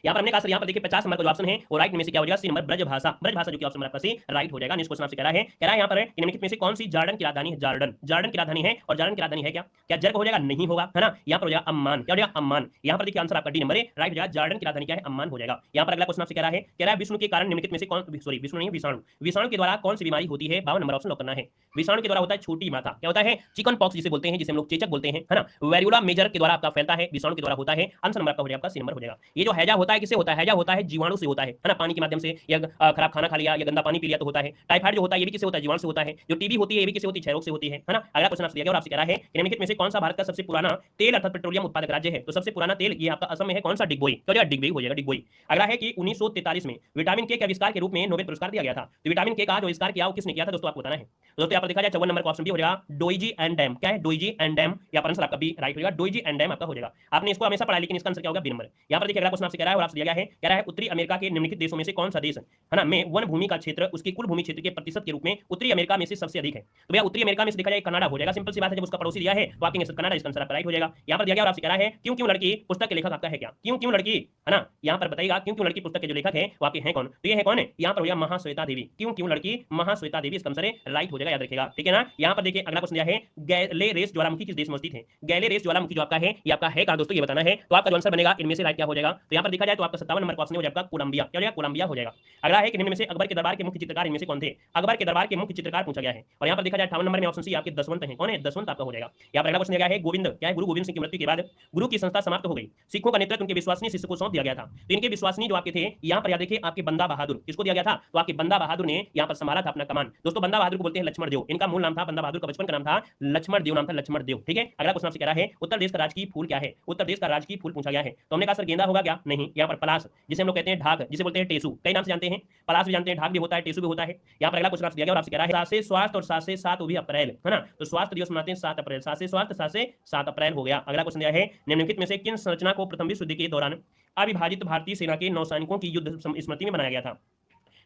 यहाँ पर हमने कहा सर यहाँ पर देखिए 50 नंबर का जो ऑप्शन है वो राइट में से क्या हो जाएगा, सी नंबर ब्रज भाषा, ब्रज भाषा जो कि ऑप्शन आपका सी राइट हो जाएगा। नेक्स्ट क्वेश्चन आपसे कह रहा है यहाँ पर निम्नलिखित में से कौन सी जॉर्डन की राजधानी है, जॉर्डन, जॉर्डन की राजधानी है, और जॉर्डन की राजधानी है क्या, क्या जर्ग हो जाएगा, नहीं होगा, है ना। यहाँ पर हो जाएगा अम्मान, क्या हो जाएगा, अम्मान। यहाँ पर देखिए आंसर आपका डी नंबर राइट हो जाएगा, जॉर्डन की राजधानी क्या है, अम्मान हो जाएगा। यहाँ पर अगला क्वेश्चन आपसे कह रहा है विष्णु के कारण निम्नलिखित में से कौन, सॉरी विष्णु नहीं विषाणु, विषाणु के द्वारा कौन सी बीमारी होती है, 52 नंबर ऑप्शन लॉक करना है। विषाणु के द्वारा होता है छोटी माता, क्या होता है, चिकन पॉक्स जिसे बोलते हैं, जिसे हम लोग चेचक बोलते हैं, है ना। वेरियोला मेजर के द्वारा आपका फैलता है, विषाणु के द्वारा होता है, आंसर नंबर आपका हो जाएगा, आपका सी नंबर हो जाएगा। ये जो हैजा होता है किससे होता है, हैजा होता है जीवाणु से होता है ना, पानी के माध्यम से, या खराब खाना खा लिया या गंदा पानी पी लिया तो होता है। टाइफाइड जो होता है ये भी किससे होता है, जीवाणु से होता है। जो टीबी होती है ये भी किससे होती है, क्षयरोग से होती है ना। अगला क्वेश्चन आपसे दिया गया और आपसे कह रहा है कि निम्नलिखित में से कौन सा भारत का सबसे पुराना तेल अर्थात पेट्रोलियम उत्पादक राज्य है, तो सबसे पुराना तेल ये आपका असम में है, कौन सा, डिगबोई, क्या हो जाएगा, डिगबोई हो जाएगा, डिगबोई। अगला है कि 1943 में विटामिन के आविष्कार के रूप में नोबेल पुरस्कार दिया गया था, तो विटामिन के का जो आविष्कार किया वो किसने किया था दोस्तों, आपको बताना है। दोस्तों यहाँ पर देखा जाए 54 नंबर का ऑप्शन भी हो जाएगा डोइजी एंड डैम, क्या है, डोइजी एंड डैम, यहाँ पर आंसर आपका बी राइट हो जाएगा, डोइजी एंड डैम आपका हो जाएगा। आपने इसको हमेशा पढ़ा लेकिन इसका आंसर क्या होगा, बी नंबर। यहाँ पर देखिए अगला क्वेश्चन आपसे कह रहा है और आपसे दिया गया है, कह रहा है उत्तरी अमेरिका के निम्नलिखित देशों में से कौन सा देश है ना, में वन भूमि का क्षेत्र उसकी कुल भूमि क्षेत्र के प्रतिशत के रूप में उत्तरी अमेरिका में से सबसे अधिक है। तो भैया उत्तरी अमेरिका में से देखा जाए कनाडा हो जाएगा, सिंपल सी बात है, जब उसका पड़ोसी दिया है तो आपके कनाडा इसका आंसर राइट हो जाएगा। यहाँ पर दिया गया और आपसे कह रहा है क्यों क्यों लड़की पुस्तक के लेखक आपका है क्या, क्यों क्यों लड़की, है ना। यहाँ पर बताइएगा क्यों क्यों लड़की पुस्तक के जो लेखक है वो आपके हैं कौन, तो ये है कौन है, यहाँ पर हो गया महाश्वेता देवी, क्यों क्यों लड़की महाश्वेता देवी इसका आंसर राइट हो जाएगा, याद रखिएगा, ठीक है ना। यहाँ पर देखिए अगला क्वेश्चन दिया है गैले रेस ज्वालामुखी किस देश में स्थित है, गैले रेस ज्वालामुखी जो आपका है ये आपका है कहाँ दोस्तों, ये बताना है। तो आपका जो आंसर बनेगा इनमें से राइट क्या हो जाएगा, तो यहाँ पर देखा जाए तो आपका 57 नंबर का ऑप्शन हो जाएगा कोलंबिया, क्या हो जाएगा, कोलंबिया हो जाएगा। अगला है कि निम्न में से अकबर के दरबार के मुख्य चित्रकार इनमें से कौन थे, अकबर के दरबार के मुख्य चित्रकार पूछा गया है। और यहाँ पर देखा जाए 58 नंबर में ऑप्शन सी आपके दसवंत हैं, कौन है, दसवंत आपका हो जाएगा। यहाँ पर अगला क्वेश्चन दिया गया है गोविंद, क्या है, गुरु गोविंद सिंह की मृत्यु के बाद गुरु की संस्था समाप्त हो गई, सिखों का नेतृत्व उनके विश्वसनीय शिष्य को सौंप दिया गया था। तो इनके विश्वसनीय जो आपके थे यहाँ पर याद देखिए आपके बंदा बहादुर, किसको दिया गया था, तो आपके बंदा बहादुर ने यहाँ पर संभाला था अपना कमान। दोस्तों बंदा बहादुर को बोलते हैं लक्ष्मण देव, इनका मूल नाम था, बंदा बहादुर का बचपन का नाम था लक्ष्मण देव, नाम था लक्ष्मण देव, ठीक है। अगला क्वेश्चन आपसे कह रहा है उत्तर प्रदेश का राजकीय फूल क्या है, उत्तर प्रदेश का राजकीय फूल पूछा गया है। तो हमने कहा सर गेंदा होगा क्या, नहीं, यहाँ पर पलाश जिसे हम लोग कहते हैं, ढाक जिसे बोलते हैं, टेसू कई नाम से जानते हैं, पलाश भी जानते हैं, ढाक भी होता है, टेसू भी होता है। यहाँ पर अगला क्वेश्चन आपसे दिया गया और आपसे कह रहा है 7 से स्वास्थ्य और 7 से 7 वो भी अप्रैल, है ना। तो स्वास्थ्य दिवस मनाते हैं 7 अप्रैल, 7 से स्वास्थ्य 7 से 7 अप्रैल हो गया। अगला क्वेश्चन दिया है निम्नलिखित में से किन संरचना को प्रथम विश्व युद्ध के दौरान अविभाजित भारतीय सेना के नौसैनिकों की युद्ध स्मृति में बनाया गया था,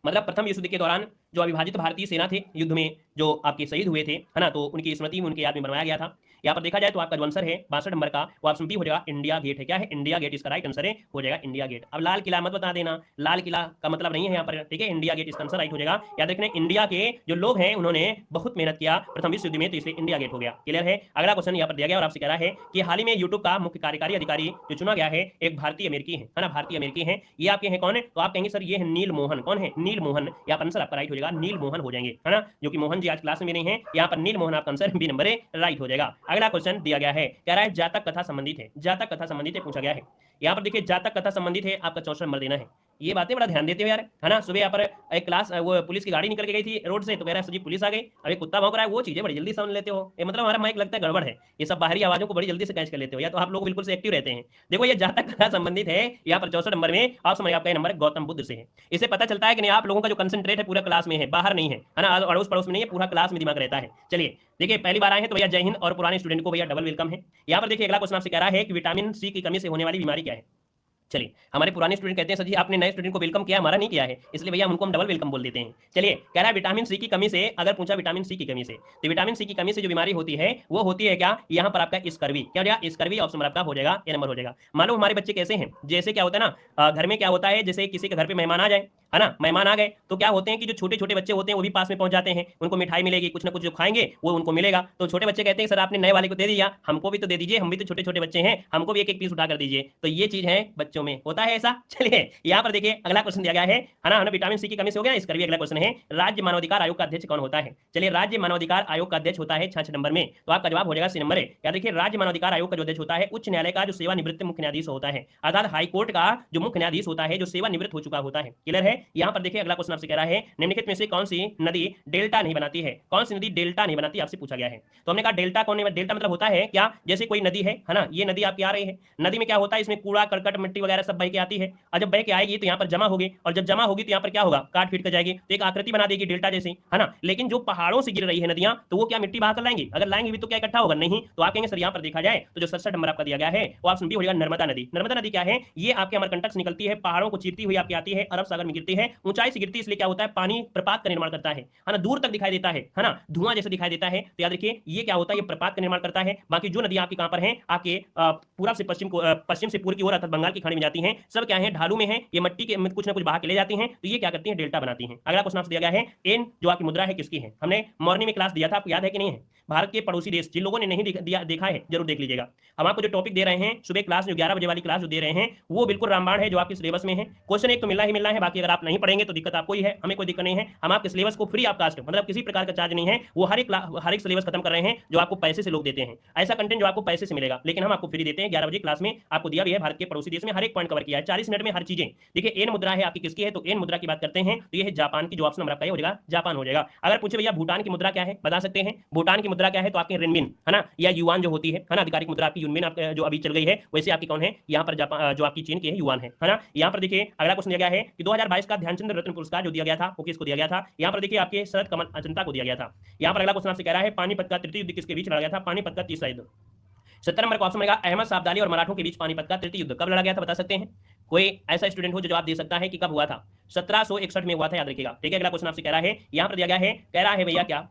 मतलब प्रथम विश्व युद्ध के दौरान जो अविभाजित भारतीय सेना थे युद्ध में जो आपके शहीद हुए थे, है ना, तो उनकी स्मृति में उनके याद में बनवाया गया था। यहाँ पर देखा जाए तो आपका जो आंसर है 62 नंबर का वो ऑप्शन बी हो जाएगा, इंडिया गेट है, क्या है, इंडिया गेट इसका राइट आंसर है, हो जाएगा इंडिया गेट। अब लाल किला मत बता देना, लाल किला का मतलब नहीं है यहाँ पर, ठीक है, इंडिया गेट इसका आंसर राइट हो जाएगा। याद रखना इंडिया के जो लोग हैं उन्होंने बहुत मेहनत किया प्रथम विश्व युद्ध में, तो इसलिए इंडिया गेट हो गया, क्लियर है। अगला क्वेश्चन यहाँ पर दिया गया और आपसे कह रहा है कि हाल ही में यूट्यूब का मुख्य कार्यकारी अधिकारी जो चुना गया है एक भारतीय अमेरिकी है ना, भारतीय अमेरिकी है, ये आपके हैं कौन है, तो आप कहेंगे सर ये है नील मोहन, कौन है, नील मोहन, यहाँ पर आंसर आपका राइट हो जाएगा, नील मोहन हो जाएंगे, है ना, जो कि मोहन जी आज क्लास में नहीं है, यहाँ पर नील मोहन आपका आंसर बी नंबर राइट हो जाएगा। अगला क्वेश्चन दिया गया है, कह रहा है जातक कथा संबंधित है, जातक कथा संबंधित है पूछा गया है। यहाँ पर देखिए जातक कथा संबंधित है, आपका 64 नंबर देना है। ये बातें बड़ा ध्यान देते हो यार, है ना। सुबह यहाँ पर एक क्लास वो पुलिस की गाड़ी निकल के गई थी रोड से, तो कह रहा है जी पुलिस आ गई, अभी कुत्ता भौंक रहा है, वो चीजें बड़ी जल्दी समझ लेते हो। ये मतलब हमारा माइक लगता है गड़बड़ है, ये सब बाहरी आवाजों को बड़ी जल्दी से कैच कर लेते हो, या तो आप लोग बिल्कुल से एक्टिव रहते हैं। देखो ये जहां तक संबंधित है यहाँ पर 64 नंबर में, आप समझिए आपका नंबर गौतम बुद्ध से है। इससे पता चलता है कि नहीं आप लोगों का जो कंसंट्रेट है पूरा क्लास में है, बाहर नहीं है ना, अड़ोस पड़ोस में नहीं है, पूरा क्लास में दिमाग रहता है। चलिए देखिए पहली बार आए हैं तो भैया जय हिंद, और पुराने स्टूडेंट को भैया डबल वेलकम है। यहाँ पर देखिए अगला क्वेश्चन आपसे कह रहा है कि विटामिन सी की कमी से होने वाली बीमारी क्या है। चलिए हमारे पुराने स्टूडेंट कहते हैं सर जी आपने नए स्टूडेंट को वेलकम किया, हमारा नहीं किया है, इसलिए भैया उनको हम डबल वेलकम बोल देते हैं। चलिए कह रहा है विटामिन सी की कमी से, अगर पूछा विटामिन सी की कमी से, तो विटामिन सी की कमी से जो बीमारी होती है वो होती है क्या, यहाँ पर आपका स्कर्वी। क्या हो जाएगा, स्कर्वी ऑप्शन आपका हो जाएगा, ये नंबर हो जाएगा। मालूम हमारे बच्चे कैसे हैं, जैसे क्या होता है ना घर में क्या होता है, जैसे किसी के घर पे मेहमान आ जाए, है ना, मेहमान आ गए तो क्या होते हैं कि जो छोटे छोटे बच्चे होते हैं वो भी पास में पहुंच जाते हैं, उनको मिठाई मिलेगी, कुछ ना कुछ जो खाएंगे वो उनको मिलेगा। तो छोटे बच्चे कहते हैं सर आपने नए वाले को दे दिया, हमको भी तो दे दीजिए, हम भी तो छोटे छोटे बच्चे हैं, हमको भी एक एक पीस उठा कर दीजिए। तो ये चीज है बच्चों में होता है ऐसा। चलिए यहाँ पर देखिए अगला क्वेश्चन दिया गया है ना, विटामिन सी की कमी से हो गया, इसका भी अगला क्वेश्चन है राज्य मानवाधिकार आयोग का अध्यक्ष कौन होता है। चलिए राज्य मानवाधिकार आयोग का अध्यक्ष होता है 66 नंबर में, तो आपका जवाब हो जाएगा सी नंबर है। क्या देखिए राज्य मानवाधिकार आयोग का जो अध्यक्ष होता है उच्च न्यायालय का जो सेवानिवृत्त मुख्य न्यायाधीश होता है, अर्थात हाईकोर्ट का जो मुख्य न्यायाधीश होता है जो सेवानिवृत्त हो चुका होता है। क्लियर है। यहाँ पर देखिए अगला क्वेश्चन आपसे कह रहा है निम्नलिखित में से कौन सी नदी डेल्टा नहीं बनाती है, कौन सी नदी डेल्टा नहीं बनाती, आपसे पूछा गया है। तो हमने कहा डेल्टा कौन नहीं, डेल्टा मतलब होता है क्या, जैसे कोई नदी है ना, ये नदी आपकी आ रही है, नदी में क्या होता है इसमें कूड़ा करकट मिट्टी वगैरह सब बह के आती है, और जब बह के आएगी तो यहाँ पर जमा होगी, और जब जमा होगी तो यहाँ पर क्या होगा, काट पीट कर जाएगी, तो एक आकृति बना देगी डेल्टा जैसी, है ना। लेकिन जो पहाड़ों से गिर रही है नदियां, तो वो क्या मिट्टी बहा कर लाएंगी, अगर लाएंगी भी तो क्या इकट्ठा होगा, नहीं। तो आप कहेंगे सर यहाँ पर देखा जाए तो जो 67 नंबर आपका दिया गया है वो ऑप्शन बी हो जाएगा नर्मदा नदी। नर्मदा नदी क्या है, ये आपके अमरकंटक से निकलती है, पहाड़ों को चीरती हुई आपकी आती है, अरब सागर में गिरती है, ऊंचाई से गिरती है, इसलिए क्या होता है पानी प्रपात का निर्माण करता है ना, दूर तक दिखाई देता है ना, धुआं जैसे दिखाई देता है। तो याद रखिए ये क्या होता है, ये प्रपात का निर्माण करता है। बाकी जो नदियां आपकी कहां पर हैं, आपके पूर्व से पश्चिम को, पश्चिम से पूर्व की ओर अर्थात बंगाल की खाड़ी में जाती हैं, सब क्या है ढालू में है, ये मिट्टी के कुछ ना कुछ बहा के ले जाती हैं, तो ये क्या करती हैं, डेल्टा बनाती हैं। अगला क्वेश्चन आपसे दिया गया है एन जो आपकी मुद्रा है किसकी है, हमने मॉर्निंग में क्लास दिया था, आपको याद है कि नहीं है। भारत के पड़ोसी देश, जिन लोगों ने नहीं देखा है जरूर देख लीजिएगा। हम आपको जो टॉपिक दे रहे हैं सुबह क्लास जो 11 बजे वाली क्लास जो दे रहे हैं वो बिल्कुल रामबाण है, जो आपके सिलेबस में है। क्वेश्चन एक तो मिलना ही मिलना है, बाकी अगर आप नहीं पढ़ेंगे तो दिक्कत आपको ही है, हमें कोई दिक्कत नहीं है। हम आपके सिलेबस को फ्री ऑफ कास्ट, मतलब किसी प्रकार का चार्ज नहीं है, वो हर एक सिलेबस खत्म कर रहे हैं जो आपको पैसे से लोग देते हैं, ऐसा कंटेंट जो आपको पैसे से मिलेगा, लेकिन हम आपको फ्री देते हैं। 11 बजे क्लास में आपको दिया भी है, भारत के पड़ोसी देश में हर एक पॉइंट कवर किया है, 40 मिनट में हर चीजें। देखिए एन मुद्रा है आपकी किसकी है, तो एन मुद्रा की बात करते हैं तो ये है जापान की, जो ऑप्शन नंबर आपका हो जाएगा जापान हो जाएगा। अगर पूछे भैया भूटान की मुद्रा क्या है, बता सकते हैं भूटान की मुद्रा क्या है, तो आपके रेनमिन है ना, या युआन जो होती है ना, आधिकारिक मुद्रा आपकी यूनमिन जो अभी चल गई है, वैसे आपकी कौन है यहाँ पर जापान जो आपकी चीन की है युआन है ना। यहाँ पर देखिए अगला क्वेश्चन दिया गया है कि 2022 का ध्यानचंद रत्न पुरस्कार जो दिया गया था वो किसको दिया गया था। यहाँ पर देखिए आपके शरद कमल अजंता को दिया गया था। यहाँ पर अगला क्वेश्चन आपसे कह रहा है पानीपत का तृतीय युद्ध किसके बीच लड़ा गया था, पानीपत का तीसरा युद्ध। 70 नंबर का ऑप्शन मिलेगा अहमद शाह अब्दाली और मराठों के बीच पानीपत का तृतीय युद्ध कब लड़ा गया था, बता सकते हैं। कोई ऐसा स्टूडेंट हो जो जवाब दे सकता है कि कब हुआ था, 1761 में हुआ था, याद रखिएगा। ठीक है अगला क्वेश्चन आपसे कह रहा है, यहाँ पर दिया गया है, कह रहा है भैया क्या,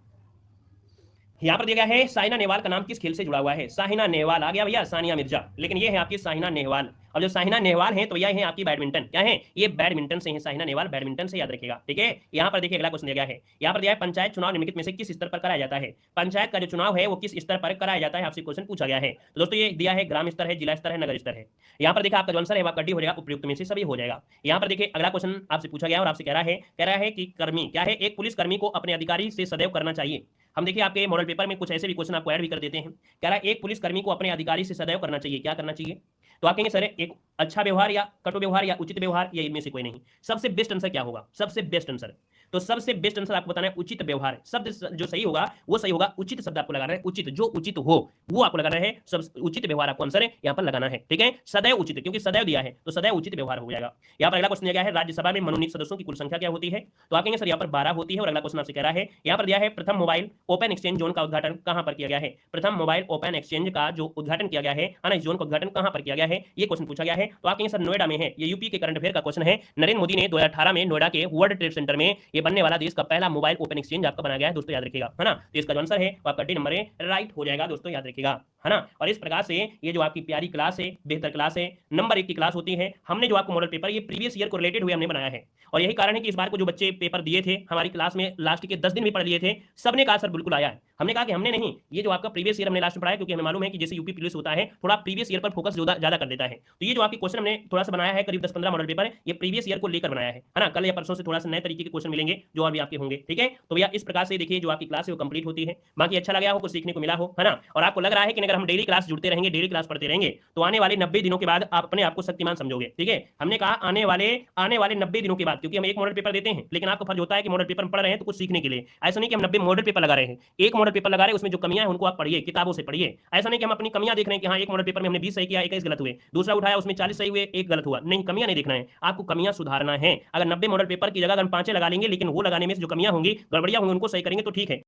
यहाँ पर दिया गया है साइना नेहवाल का नाम किस खेल से जुड़ा हुआ है। साइना नेहवाल आ गया भैया, सानिया मिर्जा, लेकिन ये है आपकी साइना नेहवाल। और जो साइना नेहवाल है तो यह है आपकी बैडमिंटन, क्या है ये बैडमिंटन से है, साइना नेहवाल बैडमिंटन से, याद रखिएगा। ठीक है यहाँ पर देखिए अगला क्वेश्चन दिया गया है, यहाँ पर दिया है पंचायत चुनाव निम्नलिखित में से किस स्तर पर कराया जाता है। पंचायत का जो चुनाव है वो किस स्तर पर कराया जाता है, आपसे क्वेश्चन पूछा गया है। तो दोस्तों ये दिया है ग्राम स्तर है, जिला स्तर है, नगर स्तर है। यहाँ पर देखिए आपका जो आंसर है वह कड्डी हो जाएगा, उपयुक्त में से सभी हो जाएगा। यहाँ पर देखिए अगला क्वेश्चन आपसे पूछा गया और आपसे कह रहा है कि कर्मी क्या है, एक पुलिस कर्मी को अपने अधिकारी से सदैव करना चाहिए। हम देखिए आपके मॉडल पेपर में कुछ ऐसे भी क्वेश्चन आपको ऐड भी कर देते हैं। कह रहा है एक पुलिस कर्मी को अपने अधिकारी से सदैव करना चाहिए, क्या करना चाहिए। तो आप कहेंगे सर एक अच्छा व्यवहार या कटु व्यवहार या उचित व्यवहार, या इनमें से कोई नहीं। सबसे बेस्ट आंसर क्या होगा, सबसे बेस्ट आंसर, तो सबसे बेस्ट आंसर आपको बताना है उचित व्यवहार। शब्द जो सही होगा वो सही होगा, उचित शब्द आपको लगाना है, उचित जो उचित हो वो आपको लगाना है, सब उचित व्यवहार आपको आंसर है यहाँ पर लगाना है। ठीक है सदैव उचित, क्योंकि सदैव दिया है तो सदैव उचित व्यवहार हो जाएगा। यहाँ पर अगला क्वेश्चन दिया गया है राज्यसभा में मनोनीत सदस्यों की कुल संख्या क्या होती है। तो आप कहेंगे सर यहाँ पर 12 होती है। और अगला क्वेश्चन आपसे कह रहा है, यहाँ पर दिया है प्रथम मोबाइल ओपन एक्सचेंज जोन का उद्घाटन कहां पर किया गया है। प्रथम मोबाइल ओपन एक्सचेंज का जो उद्घाटन किया गया है ना, इस जोन का उद्घाटन कहां पर किया गया है, ये क्वेश्चन पूछा गया है। तो आप कहेंगे सर नोएडा में है, ये यूपी के करंट अफेयर का क्वेश्चन है। नरेंद्र मोदी ने 2018 में नोएडा के वर्ल्ड ट्रेड सेंटर में ये बनने वाला देश का पहला मोबाइल ओपन एक्सचेंज आपका बनाया गया है, दोस्तों याद रखिएगा, है ना। तो इसका जो आंसर है वो आपका डी नंबर राइट हो जाएगा, दोस्तों याद रखिएगा, है ना। और इस प्रकार से ये जो आपकी प्यारी क्लास है, बेहतर क्लास है, नंबर 1 की क्लास होती है। हमने जो आपको मॉडल पेपर ये प्रीवियस ईयर को रिलेटेड हुए हमने बनाया है, और यही कारण है कि इस बार को जो बच्चे पेपर दिए थे हमारी क्लास में लास्ट के 10 दिन भी पढ़ लिए थे, सबने कहा सर बिल्कुल आया है। हमने कहा कि हमने नहीं, ये जो आपका प्रीवियस ईयर हमने लास्ट में पढ़ाया, क्योंकि हमें मालूम है कि जैसे यूपी पुलिस होता है थोड़ा प्रीवियस ईयर पर फोकस ज्यादा कर देता है। तो ये जो आपकी क्वेश्चन हमने थोड़ा सा बनाया है, करीब 10-15 मॉडल पेपर ये प्रीवियस ईयर को लेकर बनाया है ना। कल या परसों से थोड़ा सा नए तरीके के क्वेश्चन मिलेंगे जो और भी आपके होंगे। ठीक है तो भैया इस प्रकार से देखिए जो आपकी क्लास है वो कंप्लीट होती है। बाकी अच्छा लगा हो, कुछ सीखने को मिला हो, है ना। और आपको लग रहा है कि अगर हम डेली क्लास जुड़ते रहेंगे, डेली क्लास पढ़ते रहेंगे, तो आने वाले 90 दिनों के बाद आप अपने आप को शक्तिमान समझोगे। ठीक है, हमने कहा आने वाले 90 दिनों के बाद, क्योंकि हम एक मॉडल पेपर देते हैं, लेकिन आपको फर्ज होता है कि मॉडल पेपर पढ़ रहे हैं तो कुछ सीखने के लिए। ऐसा नहीं कि हम 90 मॉडल पेपर लगा रहे हैं, एक मॉडल पेपर लगा रहे हैं, उसमें जो कमियां हैं उनको आप पढ़िए, किताबों से पढ़िए। ऐसा नहीं कि हम अपनी कमियां देख रहे हैं कि हाँ एक मॉडल पेपर में हमने 20 सही किया, 21 गलत हुए, दूसरा उठाया उसमें 40 सही हुए, एक गलत हुआ। नहीं, कमियां नहीं देखना है, आपको कमियां सुधारना है। अगर 90 मॉडल पेपर की जगह हम 5 लगा लेंगे, लेकिन वो लगाने में जो कमियां होंगी, गड़बड़ियां होंगी, उनको सही करेंगे तो ठीक है।